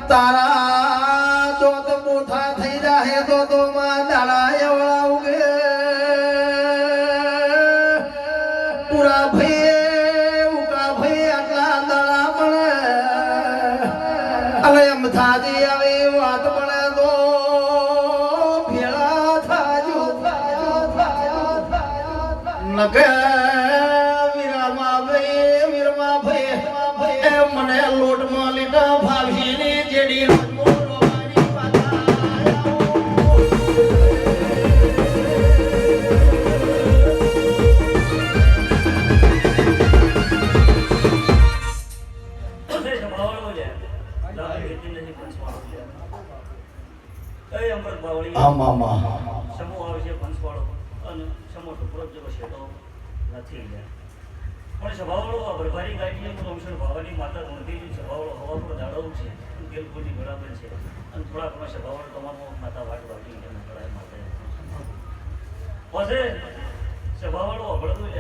તારા તો મોઠા થઈ જાહે તો માં દાડા એવડા ઉગે પૂરા ભાઈ ઉકા ભાઈ આટલા દાડા પણ અલે એમ થાજી આવી વાત પણ તો ભેળા થાજો નકે વીરમાં ભાઈ મને લોટમાં લીધા ભાભીની જેડી ભરભારી ગાડી ભાવાની માતા ઊંધી સભાવાળો હવા પર દાડો છે તેલપુરની બરાબર છે અને થોડા ઘણા સભાવાળો તમારો માતા વાટ વાટી માતા પછી સભાવાળો અભળતું